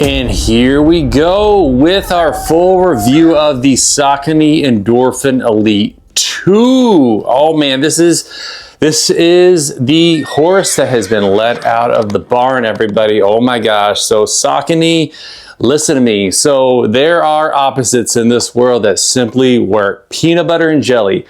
And here we go with our full review of the Saucony Endorphin Elite 2. Oh man, this is the horse that has been let out of the barn, everybody. Oh my gosh. So Saucony, listen to me. So there are opposites in this world that simply work. Peanut butter and jelly.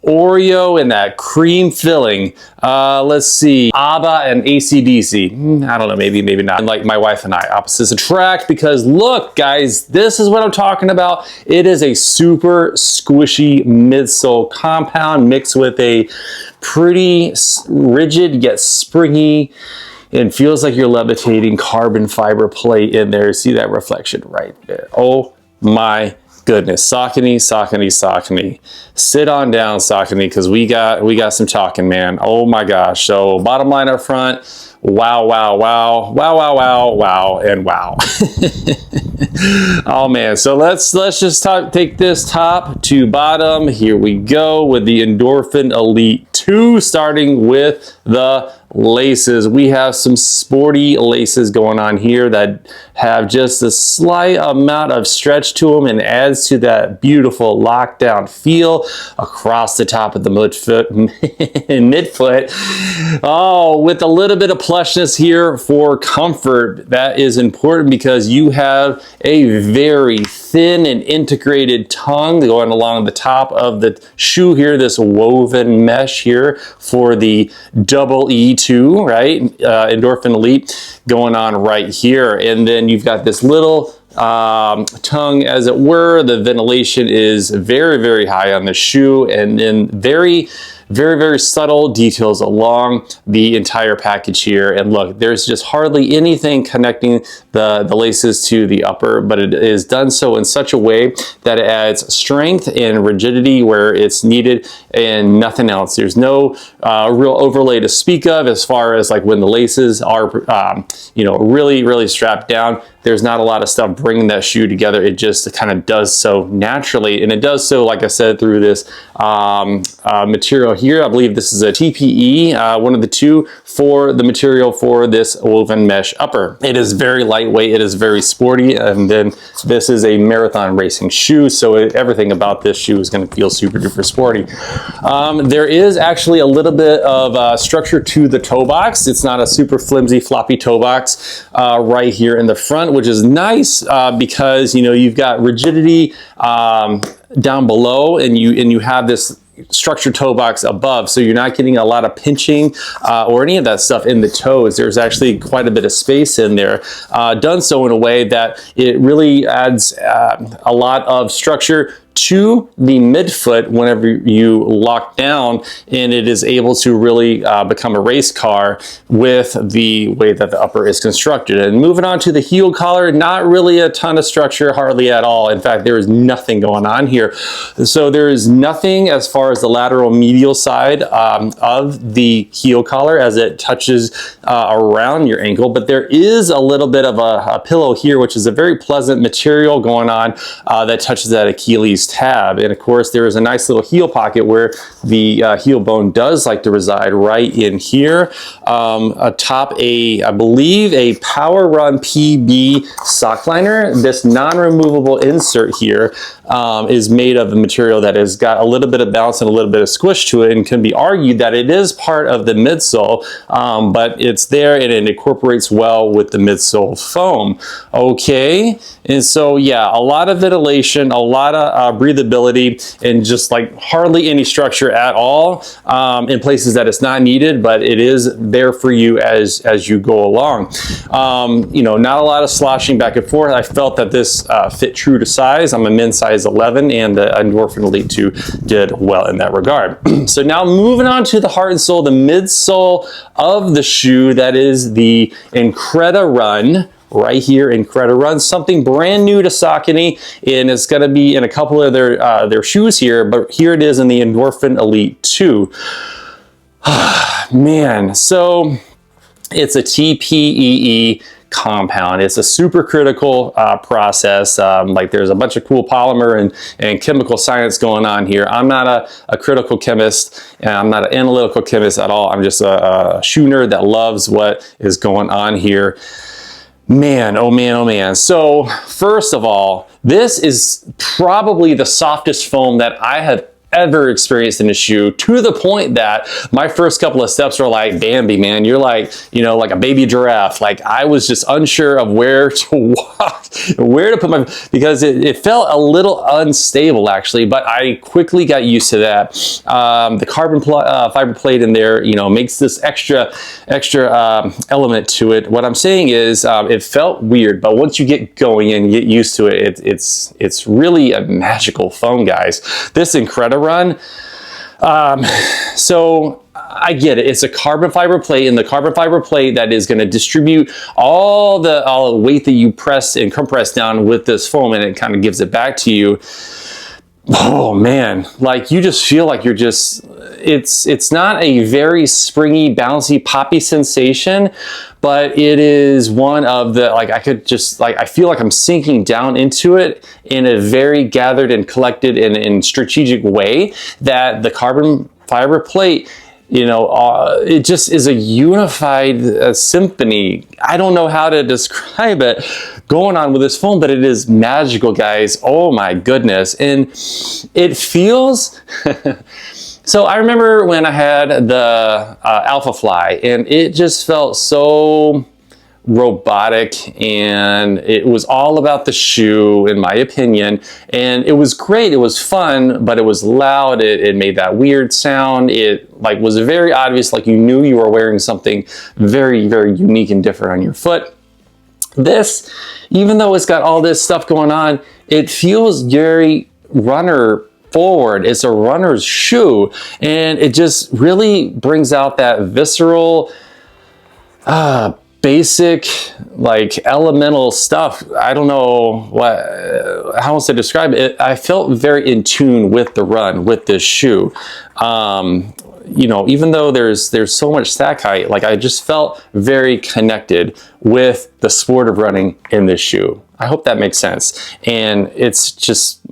Oreo and that cream filling. Let's see, ABBA and AC/DC. I don't know, maybe not. Like my wife and I, opposites attract, because look, guys, this is what I'm talking about. It is a super squishy midsole compound mixed with a pretty rigid yet springy and feels like you're levitating carbon fiber plate in there. See that reflection right there? Oh my goodness. Saucony. Sit on down, Saucony, because we got some talking, man. Oh my gosh. So bottom line up front, wow, and wow. Oh man, so let's just take this top to bottom. Here we go with the Endorphin Elite 2, starting with the laces. We have some sporty laces going on here that have just a slight amount of stretch to them and adds to that beautiful lockdown feel across the top of the midfoot. Oh, with a little bit of plushness here for comfort. That is important because you have a very thin and integrated tongue going along the top of the shoe here, this woven mesh here for the double E2, right? Endorphin Elite going on right here. And then you've got this little tongue, as it were. The ventilation is very high on the shoe, and then very subtle details along the entire package here. And look, there's just hardly anything connecting the laces to the upper, but it is done so in such a way that it adds strength and rigidity where it's needed and nothing else. There's no real overlay to speak of as far as like when the laces are really strapped down. There's not a lot of stuff bringing that shoe together. It just kind of does so naturally, and it does so, like I said, through this material here. I believe this is a TPE, one of the two for the material for this woven mesh upper. It is very lightweight, it is very sporty, and then this is a marathon racing shoe, so everything about this shoe is going to feel super duper sporty. There is actually a little bit of structure to the toe box. It's not a super flimsy floppy toe box right here in the front, which is nice because you've got rigidity down below, and you have this structured toe box above, so you're not getting a lot of pinching or any of that stuff in the toes. There's actually quite a bit of space in there, done so in a way that it really adds a lot of structure to the midfoot whenever you lock down, and it is able to really become a race car with the way that the upper is constructed. And moving on to the heel collar, not really a ton of structure, hardly at all. In fact, there is nothing going on here. So there is nothing as far as the lateral medial side of the heel collar as it touches around your ankle, but there is a little bit of a pillow here, which is a very pleasant material going on that touches that Achilles tab. And of course, there is a nice little heel pocket where the heel bone does like to reside right in here, atop I believe a Power Run PB sock liner. This non-removable insert here is made of a material that has got a little bit of bounce and a little bit of squish to it, and can be argued that it is part of the midsole, but it's there and it incorporates well with the midsole foam. Okay, and so yeah, a lot of ventilation, a lot of breathability, and just like hardly any structure at all in places that it's not needed, but it is there for you as you go along. Not a lot of sloshing back and forth. I felt that this fit true to size. I'm a men's size 11, and the Endorphin Elite 2 did well in that regard. So now moving on to the heart and soul, the midsole of the shoe, that is the Increda Run. Right here, Increda Run, something brand new to Saucony, and it's going to be in a couple of their shoes here, but here it is in the Endorphin Elite 2. Man, so it's a TPEE compound. It's a super critical process. Like there's a bunch of cool polymer and chemical science going on here. I'm not a critical chemist, and I'm not an analytical chemist at all. I'm just a shoe nerd that loves what is going on here. Man, oh man, oh man. So first of all, this is probably the softest foam that I have ever experienced in a shoe, to the point that my first couple of steps were like, Bambi, man, you're like, you know, like a baby giraffe. Like I was just unsure of where to walk, where to put my, because it felt a little unstable actually, but I quickly got used to that. The carbon fiber plate in there, you know, makes this extra element to it. What I'm saying is it felt weird, but once you get going and get used to it, it's really a magical foam, guys. This Incredible run. So I get it. It's a carbon fiber plate, and the carbon fiber plate that is going to distribute all the weight that you press and compress down with this foam, and it kind of gives it back to you. Oh man, like you just feel like you're just, it's not a very springy, bouncy, poppy sensation, but it is one of the, like I could just, like I feel like I'm sinking down into it in a very gathered and collected and strategic way that the carbon fiber plate, you know, it just is a unified symphony. I don't know how to describe it going on with this foam, but it is magical, guys. Oh my goodness. And it feels, so I remember when I had the Alpha Fly, and it just felt so robotic, and it was all about the shoe in my opinion, and it was great, it was fun, but it was loud, it made that weird sound, it like was very obvious, like you knew you were wearing something very, very unique and different on your foot. This, even though it's got all this stuff going on, it feels very runner forward. It's a runner's shoe, and it just really brings out that visceral basic, like elemental stuff. I don't know how else to describe it. I felt very in tune with the run with this shoe. You know, even though there's so much stack height, like I just felt very connected with the sport of running in this shoe. I hope that makes sense. And it's just,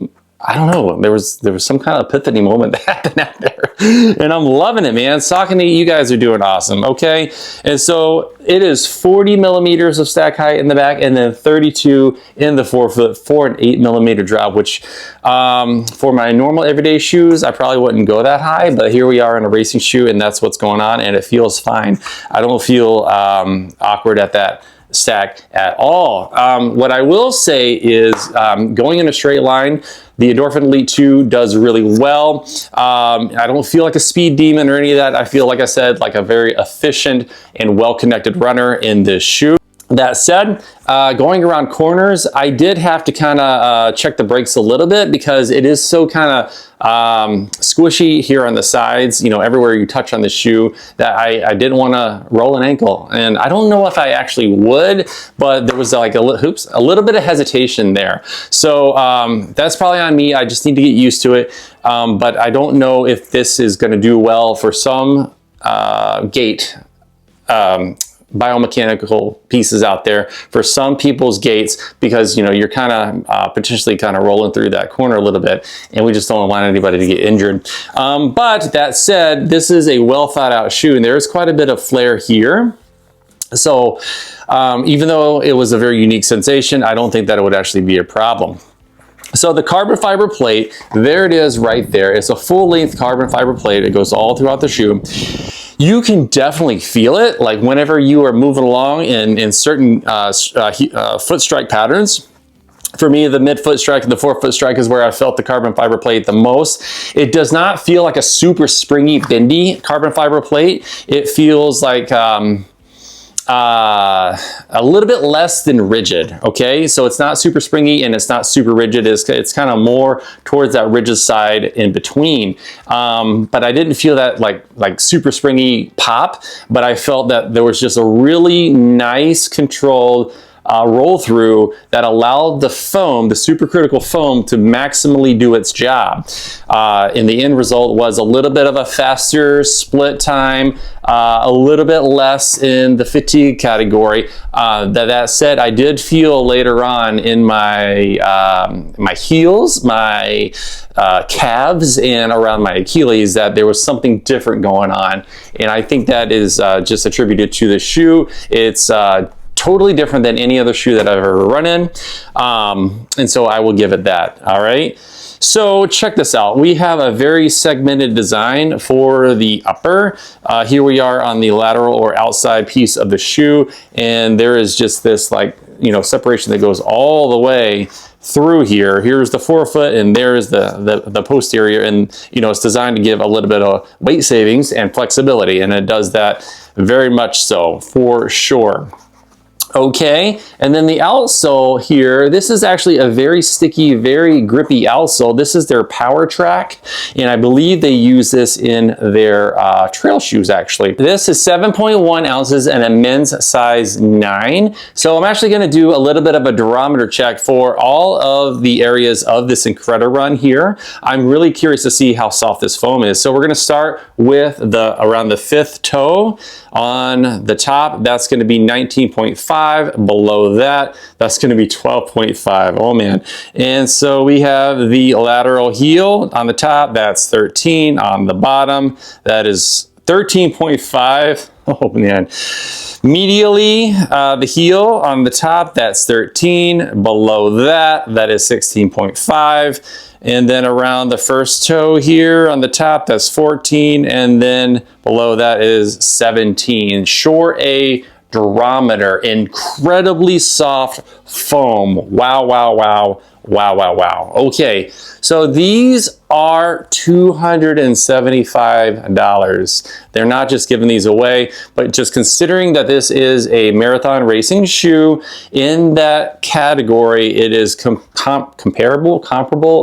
I don't know, there was some kind of epiphany moment that happened out there, and I'm loving it, man. Saucony, you guys are doing awesome, okay? And so it is 40 millimeters of stack height in the back, and then 32 in the forefoot for an 8 millimeter drop, which for my normal everyday shoes, I probably wouldn't go that high, but here we are in a racing shoe, and that's what's going on, and it feels fine. I don't feel awkward at that stack at all. What I will say is going in a straight line, the Endorphin Elite 2 does really well. I don't feel like a speed demon or any of that. I feel, like I said, like a very efficient and well-connected runner in this shoe. That said, going around corners, I did have to kind of check the brakes a little bit because it is so kind of squishy here on the sides, you know, everywhere you touch on the shoe, that I didn't want to roll an ankle. And I don't know if I actually would, but there was like a little bit of hesitation there. So that's probably on me. I just need to get used to it. But I don't know if this is going to do well for some gait biomechanical pieces out there for some people's gaits, because you know you're kind of potentially kind of rolling through that corner a little bit, and we just don't want anybody to get injured. But that said, this is a well thought out shoe, and there's quite a bit of flair here. So even though it was a very unique sensation, I don't think that it would actually be a problem. So the carbon fiber plate, there it is right there. It's a full length carbon fiber plate. It goes all throughout the shoe. You can definitely feel it, like whenever you are moving along in certain foot strike patterns. For me, the mid-foot strike and the forefoot strike is where I felt the carbon fiber plate the most. It does not feel like a super springy, bendy carbon fiber plate. It feels like a little bit less than rigid, okay? So it's not super springy and it's not super rigid. It's kind of more towards that rigid side in between. But I didn't feel that like super springy pop, but I felt that there was just a really nice controlled roll through that allowed the foam, the supercritical foam, to maximally do its job. And the end result was a little bit of a faster split time, a little bit less in the fatigue category. That said, I did feel later on in my my heels, my calves, and around my Achilles that there was something different going on. And I think that is just attributed to the shoe. It's totally different than any other shoe that I've ever run in. And so I will give it that, all right? So check this out. We have a very segmented design for the upper. Here we are on the lateral or outside piece of the shoe, and there is just this like, you know, separation that goes all the way through here. Here's the forefoot, and there's the posterior, and you know, it's designed to give a little bit of weight savings and flexibility, and it does that very much so, for sure. Okay, and then the outsole here, this is actually a very sticky, very grippy outsole. This is their Power Track, and I believe they use this in their trail shoes actually. This is 7.1 ounces and a men's size 9. So I'm actually gonna do a little bit of a durometer check for all of the areas of this Incredi-Run here. I'm really curious to see how soft this foam is. So we're gonna start with around the 5th toe. On the top, that's gonna be 19.5. Below that, that's going to be 12.5. Oh man. And so we have the lateral heel on the top, that's 13. On the bottom, that is 13.5. Oh man. Medially, the heel on the top, that's 13. Below that, that is 16.5. And then around the first toe here on the top, that's 14. And then below that is 17. Short A durometer, incredibly soft foam. Wow, wow, wow, wow, wow, wow. Okay, so these are $275. They're not just giving these away, but just considering that this is a marathon racing shoe in that category, it is comparable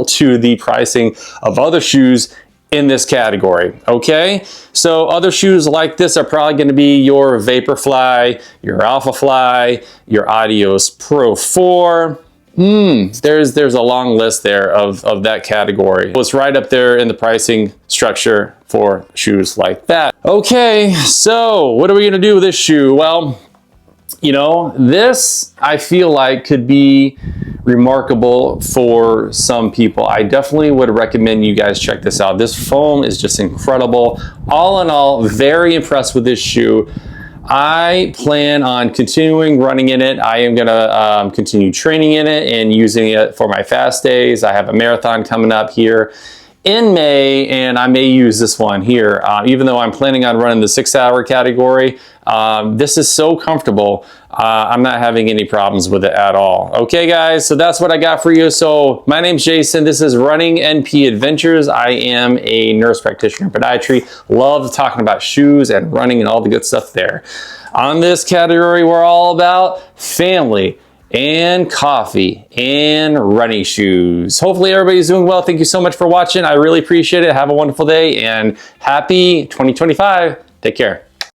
to the pricing of other shoes in this category, okay? So other shoes like this are probably gonna be your Vaporfly, your Alphafly, your Adios Pro 4. There's a long list there of that category. It's right up there in the pricing structure for shoes like that. Okay, so what are we gonna do with this shoe? Well, you know, this I feel like could be remarkable for some people. I definitely would recommend you guys check this out. This foam is just incredible. All in all, very impressed with this shoe. I plan on continuing running in it. I am gonna continue training in it and using it for my fast days. I have a marathon coming up here in May, and I may use this one here. Even though I'm planning on running the 6-hour category, this is so comfortable. I'm not having any problems with it at all. Okay guys, so that's what I got for you. So my name's Jason. This is Running NP Adventures. I am a nurse practitioner in podiatry. Love talking about shoes and running and all the good stuff there. On this category, we're all about family and coffee and running shoes. Hopefully everybody's doing well. Thank you so much for watching. I really appreciate it. Have a wonderful day and happy 2025. Take care.